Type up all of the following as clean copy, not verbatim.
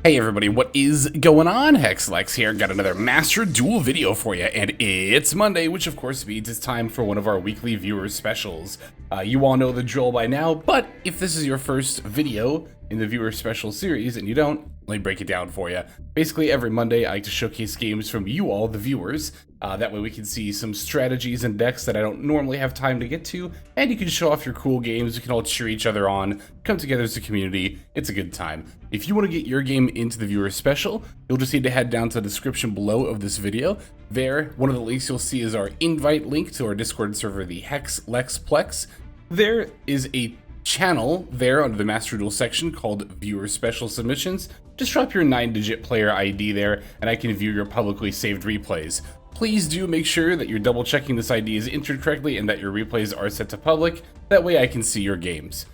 Hey everybody, what is going on? Hexlex here, got another Master Duel video for you, and it's Monday, which of course means it's time for one of our weekly viewer specials. You all know the drill by now, but if this is your first video in the viewer special series and you don't, let me break it down for you. Basically every Monday I like to showcase games from you all, the viewers. That way we can see some strategies and decks that I don't normally have time to get to, and you can show off your cool games, we can all cheer each other on, come together as a community, it's a good time. If you want to get your game into the viewer special, you'll just need to head down to the description below of this video. There, one of the links you'll see is our invite link to our Discord server, the Hexlexplex. There is a channel there under the Master Duel section called Viewer Special Submissions. Just drop your 9-digit player ID there, and I can view your publicly saved replays. Please do make sure that you're double checking this ID is entered correctly and that your replays are set to public. That way I can see your games.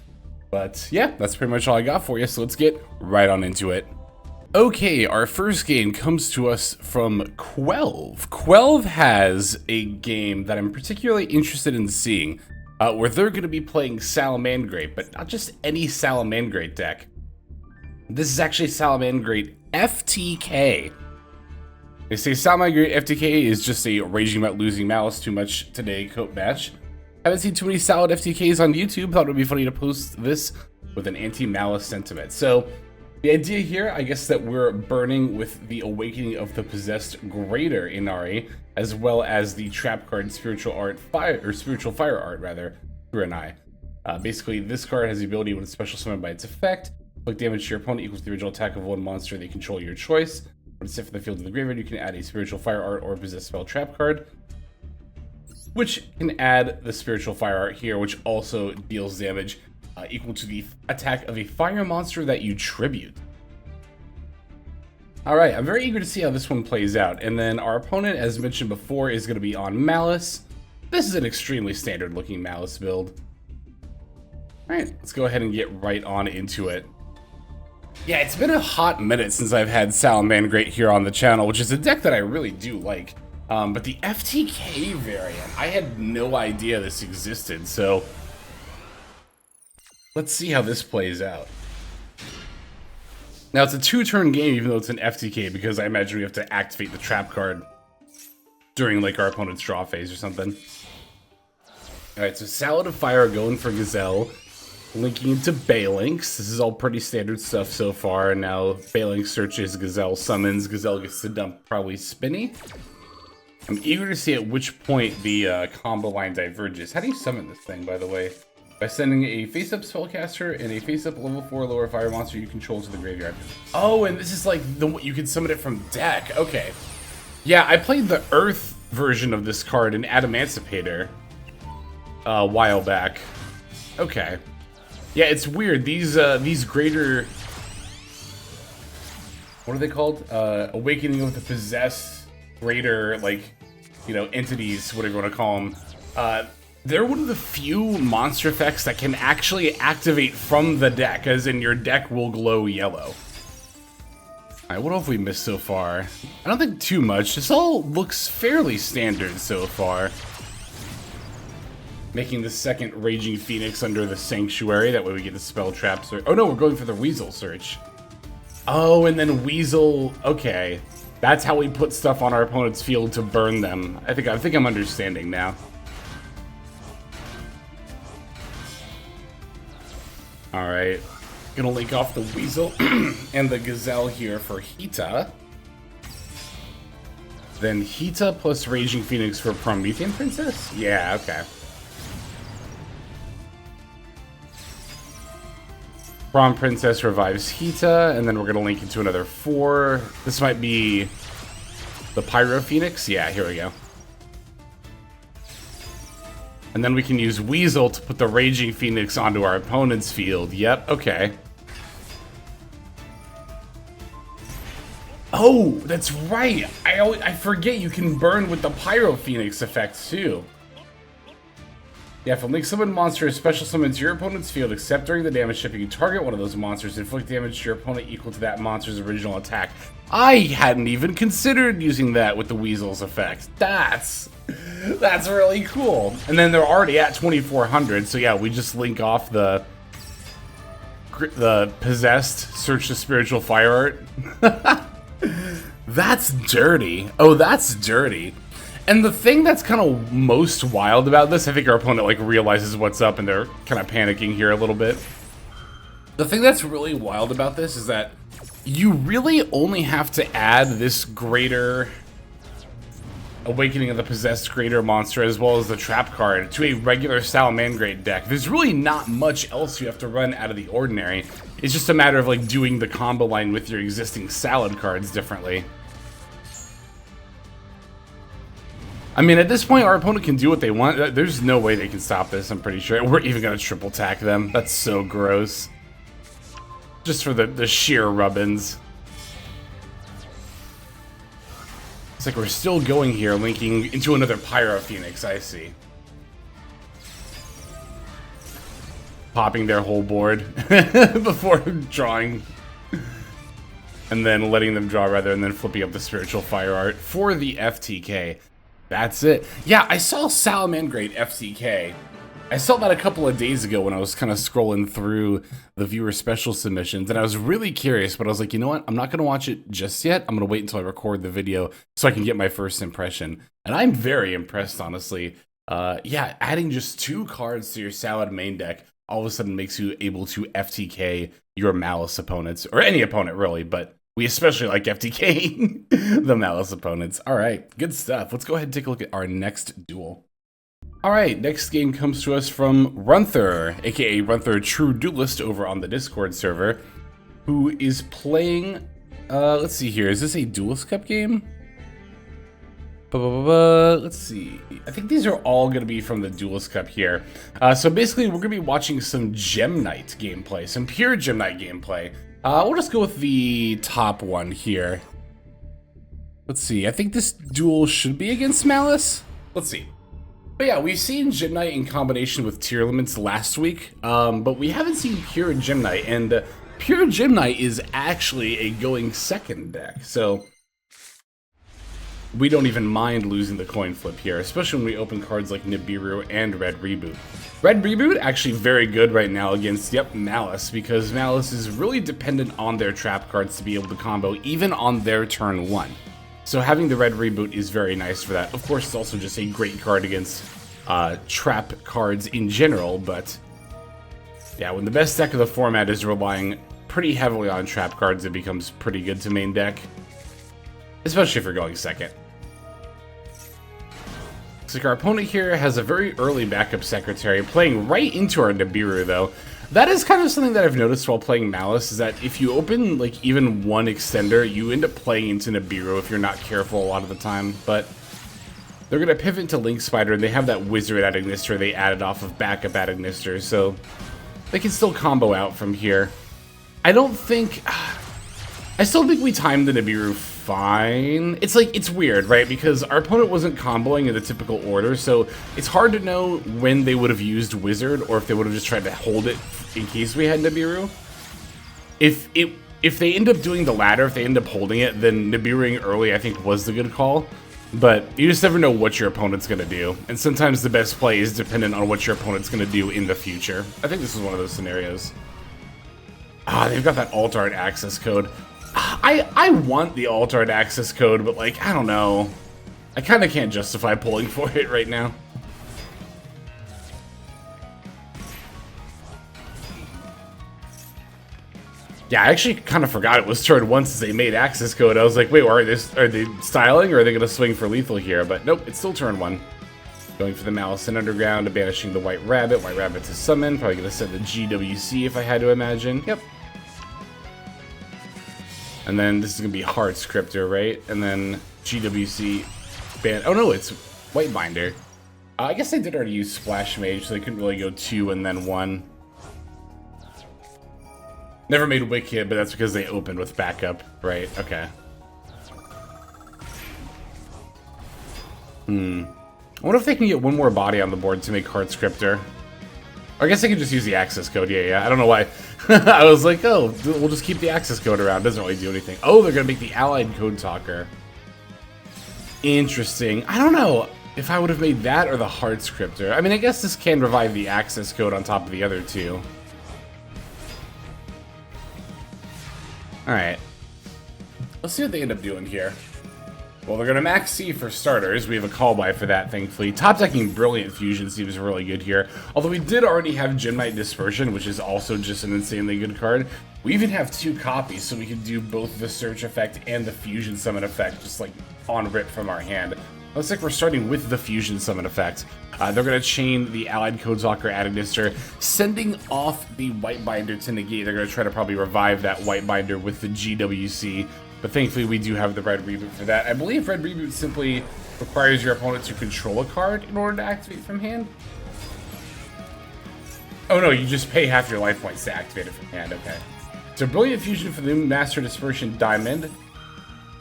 But yeah, that's pretty much all I got for you, so let's get right on into it. Okay, our first game comes to us from Quelv. Quelv has a game that I'm particularly interested in seeing, where they're going to be playing Salamangreat, but not just any Salamangreat deck. This is actually Salamangreat FTK. They say Salamangreat FTK is just a raging about losing Maliss too much today coat match. Haven't seen too many solid FTKs on YouTube, thought it would be funny to post this with an anti-Maliss sentiment. So, the idea here, I guess, that we're burning with the Awakening of the Possessed Greater Inari, as well as the trap card Spiritual Fire Art, rather, through an eye. Basically, this card has the ability when it's special summoned by its effect, click damage to your opponent equals the original attack of one monster they control your choice. When it's set from the field to the graveyard, you can add a Spiritual Fire Art or Possessed Spell trap card, which can add the Spiritual Fire Art here, which also deals damage equal to the attack of a fire monster that you tribute. Alright, I'm very eager to see how this one plays out. And then our opponent, as mentioned before, is going to be on Maliss. This is an extremely standard looking Maliss build. Alright, let's go ahead and get right on into it. Yeah, it's been a hot minute since I've had Salamangreat here on the channel, which is a deck that I really do like. But the FTK variant, I had no idea this existed, so let's see how this plays out. Now, it's a 2-turn game, even though it's an FTK, because I imagine we have to activate the trap card during, like, our opponent's draw phase or something. Alright, so Salad of Fire going for Gazelle, linking into Balinx. This is all pretty standard stuff so far, and now Balinx searches, Gazelle summons, Gazelle gets to dump probably Spinny. I'm eager to see at which point the combo line diverges. How do you summon this thing, by the way? By sending a face-up spellcaster and a face-up level 4 lower fire monster you control to the graveyard. Oh, and this is like you can summon it from deck. Okay. Yeah, I played the Earth version of this card in Adamancipator a while back. Okay. Yeah, it's weird. These greater... What are they called? Awakening of the Possessed Greater, like, you know, entities, whatever you want to call them. They're one of the few monster effects that can actually activate from the deck, as in your deck will glow yellow. Alright, what have we missed so far? I don't think too much. This all looks fairly standard so far. Making the second Raging Phoenix under the Sanctuary, that way we get the Spell Trap search. Oh no, we're going for the Weasel search. Oh, and then Weasel, okay. That's how we put stuff on our opponent's field to burn them. I think I'm understanding now. Alright. Gonna link off the Weasel and the Gazelle here for Hita. Then Hita plus Raging Phoenix for Promethean Princess? Yeah, okay. Prom Princess revives Hita, and then we're gonna link into another 4. This might be the Pyro Phoenix. Yeah, here we go. And then we can use Weasel to put the Raging Phoenix onto our opponent's field. Yep, okay. Oh, that's right. I forget you can burn with the Pyro Phoenix effect too. Yeah, if a link summon monster is special summoned to your opponent's field, except during the damage step, you can target one of those monsters and inflict damage to your opponent equal to that monster's original attack. I hadn't even considered using that with the Weasel's effect. That's really cool. And then they're already at 2400, so yeah, we just link off the the possessed search the spiritual fire art. That's dirty. Oh, that's dirty. And the thing that's kind of most wild about this, I think our opponent like realizes what's up and they're kind of panicking here a little bit. The thing that's really wild about this is that you really only have to add this greater Awakening of the Possessed Greater Monster as well as the Trap card to a regular Salamangreat deck. There's really not much else you have to run out of the ordinary. It's just a matter of like doing the combo line with your existing salad cards differently. I mean, at this point, our opponent can do what they want. There's no way they can stop this, I'm pretty sure. We're even going to triple tack them. That's so gross. Just for the sheer rubbins. It's like we're still going here, linking into another Pyro Phoenix, I see. Popping their whole board before drawing. And then letting them draw rather, and then flipping up the Spiritual Fire Art for the FTK. That's it. Yeah, I saw Salamangreat FTK. I saw that a couple of days ago when I was kind of scrolling through the viewer special submissions, and I was really curious, but I was like, you know what? I'm not going to watch it just yet. I'm going to wait until I record the video so I can get my first impression. And I'm very impressed, honestly. Yeah, adding just 2 cards to your Salad main deck all of a sudden makes you able to FTK your Maliss opponents, or any opponent really, but we especially like FTKing the Maliss opponents. All right, good stuff. Let's go ahead and take a look at our next duel. All right, next game comes to us from Runther, aka Runther True Duelist over on the Discord server, who is playing, let's see here, is this a Duelist Cup game? Let's see, I think these are all going to be from the Duelist Cup here. So basically, we're going to be watching some Gem Knight gameplay, some pure Gem Knight gameplay. We'll just go with the top one here. Let's see, I think this duel should be against Maliss. Let's see. But yeah, we've seen Gem Knight in combination with Tier Limits last week, but we haven't seen Pure Gem Knight, and Pure Gem Knight is actually a going second deck, so we don't even mind losing the coin flip here, especially when we open cards like Nibiru and Red Reboot. Red Reboot actually very good right now against, yep, Maliss, because Maliss is really dependent on their trap cards to be able to combo even on their turn 1. So having the Red Reboot is very nice for that. Of course, it's also just a great card against trap cards in general, but yeah, when the best deck of the format is relying pretty heavily on trap cards, it becomes pretty good to main deck, especially if you're going second. Looks like our opponent here has a very early backup secretary, playing right into our Nibiru though. That is kind of something that I've noticed while playing Maliss, is that if you open like even one extender, you end up playing into Nibiru if you're not careful a lot of the time. But they're going to pivot to Link Spider, and they have that Wizard at Ignister they added off of backup at Ignister, so they can still combo out from here. I still think we timed the Nibiru fine. It's like, it's weird, right? Because our opponent wasn't comboing in the typical order, so it's hard to know when they would have used Wizard, or if they would have just tried to hold it in case we had Nibiru. If they end up doing the latter, if they end up holding it, then Nibiruing early I think was the good call. But you just never know what your opponent's going to do, and sometimes the best play is dependent on what your opponent's going to do in the future. I think this is one of those scenarios. They've got that alt art access code. I want the alt art access code, but like, I don't know. I kind of can't justify pulling for it right now. Yeah, I actually kind of forgot it was turn 1 since they made access code. I was like, wait, are they styling, or are they going to swing for lethal here? But nope, it's still turn 1. Going for the Malice in Underground, banishing the White Rabbit. White Rabbit to summon. Probably going to send the GWC if I had to imagine. Yep. And then this is going to be Heart Scripter, right? And then GWC ban. Oh no, it's White Binder. I guess they did already use Splash Mage, so they couldn't really go 2 and then 1. Never made Wicked, but that's because they opened with backup, right? Okay. I wonder if they can get one more body on the board to make Heart Scripter. Or I guess they can just use the access code. Yeah. I don't know why. I was like, oh, we'll just keep the access code around. Doesn't really do anything. Oh, they're going to make the Allied Code Talker. Interesting. I don't know if I would have made that or the Heart Scripter. I mean, I guess this can revive the access code on top of the other two. Alright. Let's see what they end up doing here. Well, they're going to max C for starters. We have a call by for that, thankfully. Top decking Brilliant Fusion seems really good here. Although we did already have Gemknight Dispersion, which is also just an insanely good card. We even have 2 copies, so we can do both the Search effect and the Fusion Summon effect, just like on rip from our hand. Looks like we're starting with the Fusion Summon effect. They're going to chain the Allied Codeswalker Adagnister, sending off the White Binder to negate. They're going to try to probably revive that White Binder with the GWC. But thankfully, we do have the Red Reboot for that. I believe Red Reboot simply requires your opponent to control a card in order to activate from hand. Oh no, you just pay half your life points to activate it from hand. Okay. So Brilliant Fusion for the Master Dispersion Diamond.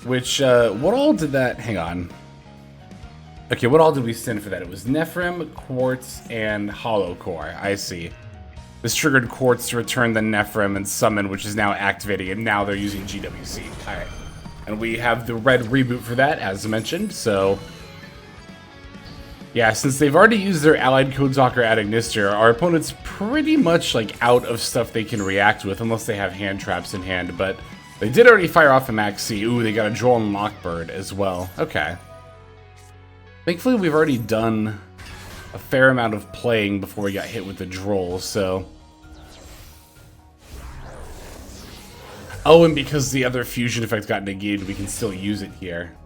Which, what all did that... Hang on. Okay, what all did we send for that? It was Nephrim, Quartz, and Hollow Core. I see. This triggered Quartz to return the Nephrim and Summon, which is now activating, and now they're using GWC. Alright. And we have the Red Reboot for that, as mentioned, so... Yeah, since they've already used their Allied Codeswalker Adagnister, our opponent's pretty much, like, out of stuff they can react with, unless they have hand traps in hand, but... They did already fire off a Max C. Ooh, they got a Droll and Lockbird as well. Okay. Thankfully, we've already done a fair amount of playing before we got hit with the Droll, so... Oh, and because the other fusion effect got negated, we can still use it here.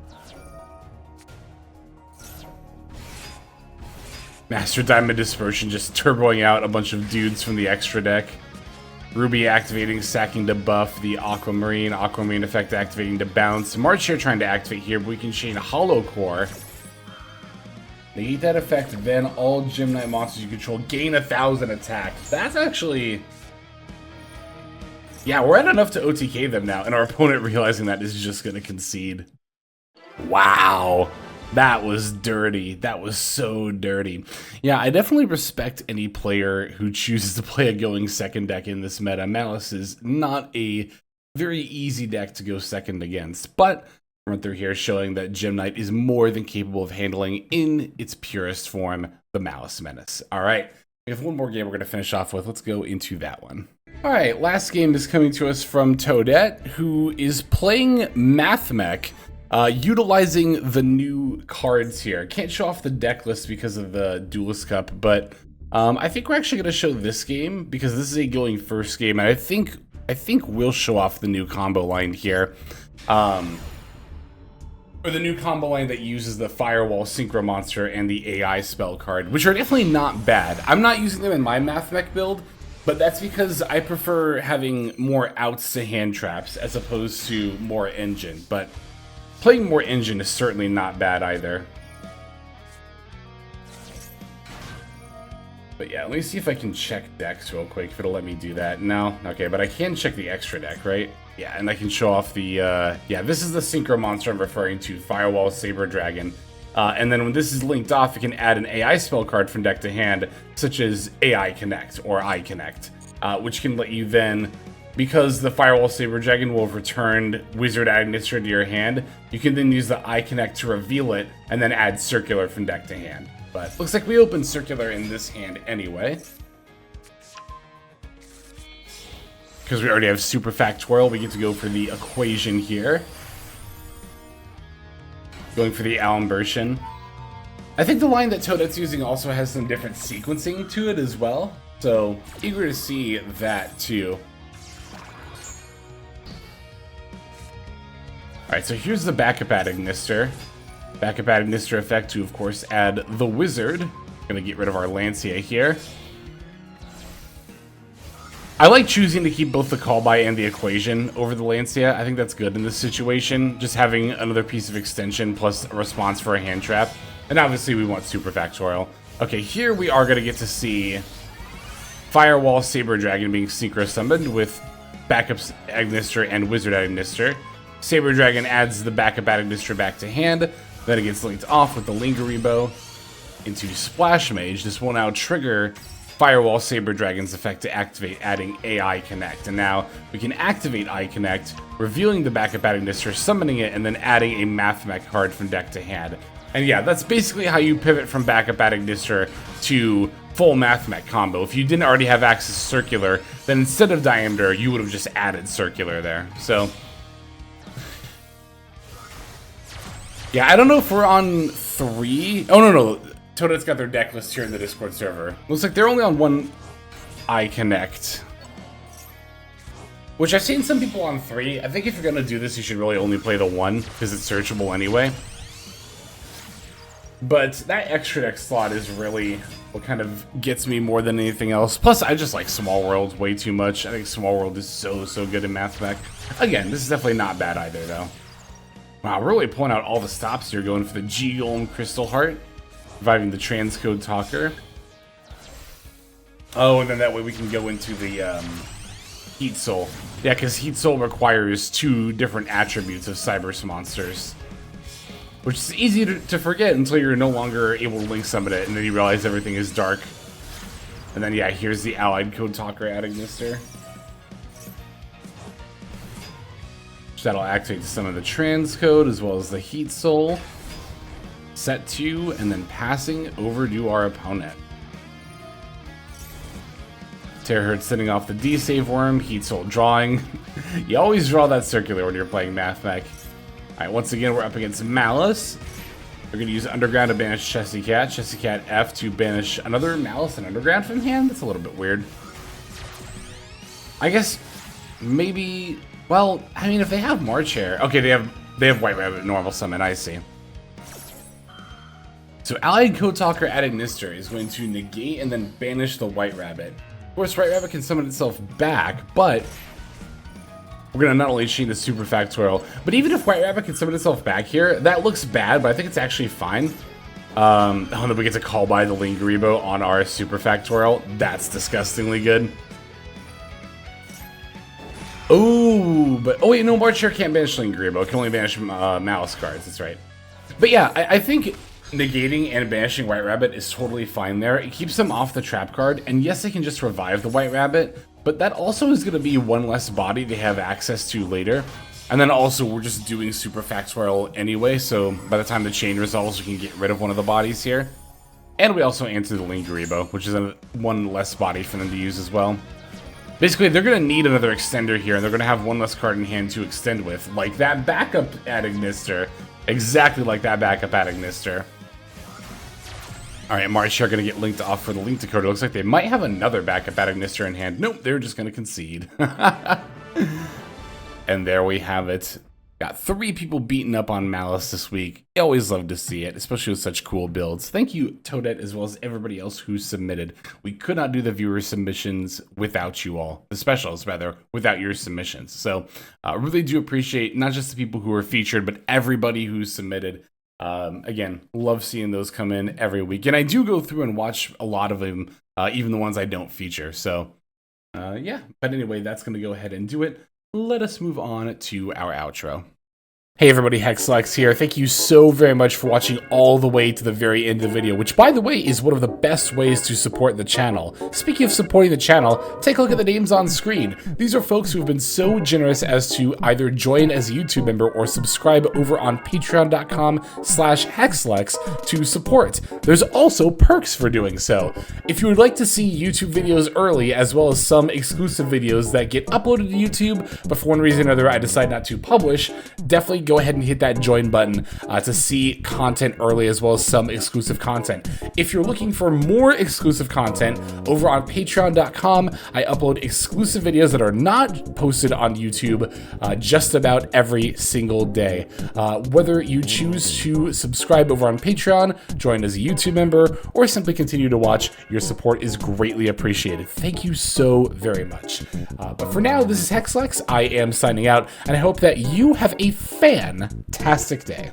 Master Diamond Dispersion just turboing out a bunch of dudes from the extra deck. Ruby activating, sacking to buff the Aquamarine. Aquamarine effect activating to bounce. March here trying to activate here, but we can chain a Hollow Core. Negate that effect, then all Gemknight monsters you control gain 1,000 attack. That's actually... Yeah, we're at enough to OTK them now, and our opponent realizing that is just going to concede. Wow. That was dirty. That was so dirty. Yeah, I definitely respect any player who chooses to play a going second deck in this meta. Maliss is not a very easy deck to go second against, but run through here showing that Gemknight is more than capable of handling in its purest form the Maliss Menace. All right, we have one more game we're going to finish off with. Let's go into that one. All right, last game is coming to us from Toadette, who is playing Mathmech. Utilizing the new cards here. Can't show off the deck list because of the Duelist Cup, but I think we're actually going to show this game because this is a going first game, and I think we'll show off the new combo line here. Or the new combo line that uses the Firewall Synchro Monster and the AI spell card, which are definitely not bad. I'm not using them in my Mathmech build, but that's because I prefer having more outs to hand traps as opposed to more engine, but playing more engine is certainly not bad either. But yeah, let me see if I can check decks real quick, if it'll let me do that. No? Okay, but I can check the extra deck, right? Yeah, and I can show off the, yeah, this is the Synchro Monster I'm referring to, Firewall Saber Dragon. And then when this is linked off, you can add an AI spell card from deck to hand, such as AI Connect or I Connect, which can let you then... Because the Firewall Saber Dragon will have returned Wizard Adagnister to your hand, you can then use the Eye Connect to reveal it, and then add Circular from deck to hand. But looks like we opened Circular in this hand anyway. Because we already have Super Factorial, we get to go for the Equation here. Going for the Alimbertion. I think the line that Toadette's using also has some different sequencing to it as well. So, eager to see that too. Alright, so here's the backup Adagnister. Backup Adagnister effect to, of course, add the Wizard. Gonna get rid of our Lancia here. I like choosing to keep both the Call By and the Equation over the Lancia. I think that's good in this situation. Just having another piece of extension plus a response for a hand trap. And obviously we want Super Factorial. Okay, here we are gonna get to see Firewall Saber Dragon being Synchro Summoned with backup Adagnister and Wizard Adagnister. Saber Dragon adds the backup Adagnister back to hand, then it gets linked off with the Lingerie Bow into Splash Mage. This will now trigger Firewall Saber Dragon's effect to activate, adding AI Connect. And now we can activate AI Connect, revealing the backup Adagnister, summoning it, and then adding a Mathmech card from deck to hand. And yeah, that's basically how you pivot from backup Adagnister to full Mathmech combo. If you didn't already have access to circular, then instead of diameter, you would have just added circular there. So yeah, I don't know if we're on 3. Oh, no. Toadet's got their deck list here in the Discord server. Looks like they're only on 1 iConnect. Which I've seen some people on 3. I think if you're going to do this, you should really only play the 1, because it's searchable anyway. But that extra deck slot is really what kind of gets me more than anything else. Plus, I just like Small World way too much. I think Small World is so good in Mathmech. Again, this is definitely not bad either, though. Wow, we're really pulling out all the stops here, going for the G-Golem Crystal Heart, reviving the Transcode Talker. Oh, and then that way we can go into the Heat Soul. Yeah, because Heat Soul requires 2 different attributes of Cyberse monsters. Which is easy to forget until you're no longer able to link summon it, and then you realize everything is dark. And then, yeah, here's the Allied Code Talker Adagnister. That'll activate some of the transcode as well as the Heat Soul. Set 2, and then passing over to our opponent. Terahertz sending off the D-Save Worm, Heat Soul drawing. You always draw that circular when you're playing Mathmech. Alright, once again, we're up against Maliss. We're going to use Underground to banish Chessy Cat. Chessy Cat F to banish another Maliss and Underground from hand. That's a little bit weird. I guess maybe... Well, I mean, if they have March Hare... Okay, they have White Rabbit normal summon, I see. So Allied Code Talker Adagnister is going to negate and then banish the White Rabbit. Of course, White Rabbit can summon itself back, but... We're going to not only chain the Super Factorial, but even if White Rabbit can summon itself back here, that looks bad, but I think it's actually fine. And then we get to call by the Lingaribo on our Super Factorial. That's disgustingly good. Oh, but... Oh, wait, no, March Hare can't banish Lingaribo. It can only banish Malice cards, that's right. But yeah, I think negating and banishing White Rabbit is totally fine there. It keeps them off the trap card, and yes, they can just revive the White Rabbit, but that also is going to be 1 less body they have access to later. And then also, we're just doing Super Factorial anyway, so by the time the chain resolves, we can get rid of one of the bodies here. And we also answer the Lingaribo, which is 1 less body for them to use as well. Basically, they're going to need another extender here, and they're going to have 1 less card in hand to extend with, like that backup Adagnister. Exactly like that backup Adagnister. Alright, March Hare going to get linked off for the Link Decoder. Looks like they might have another backup Adagnister in hand. Nope, they're just going to concede. And there we have it. Got 3 people beaten up on Maliss this week. I always love to see it, especially with such cool builds. Thank you, Toadette, as well as everybody else who submitted. We could not do the viewer submissions without you all. The specials, rather, without your submissions. So, really do appreciate not just the people who were featured, but everybody who submitted. Again, love seeing those come in every week. And I do go through and watch a lot of them, even the ones I don't feature. So, yeah. But anyway, that's going to go ahead and do it. Let us move on to our outro. Hey everybody, Hexlex here. Thank you so very much for watching all the way to the very end of the video, which by the way is one of the best ways to support the channel. Speaking of supporting the channel, take a look at the names on screen. These are folks who have been so generous as to either join as a YouTube member or subscribe over on patreon.com/Hexlex to support. There's also perks for doing so. If you would like to see YouTube videos early, as well as some exclusive videos that get uploaded to YouTube, but for one reason or another I decide not to publish, definitely go ahead and hit that join button to see content early, as well as some exclusive content. If you're looking for more exclusive content, over on patreon.com, I upload exclusive videos that are not posted on YouTube just about every single day. Whether you choose to subscribe over on Patreon, join as a YouTube member, or simply continue to watch, your support is greatly appreciated. Thank you so very much. But for now, this is Hexlex. I am signing out, and I hope that you have a fantastic day.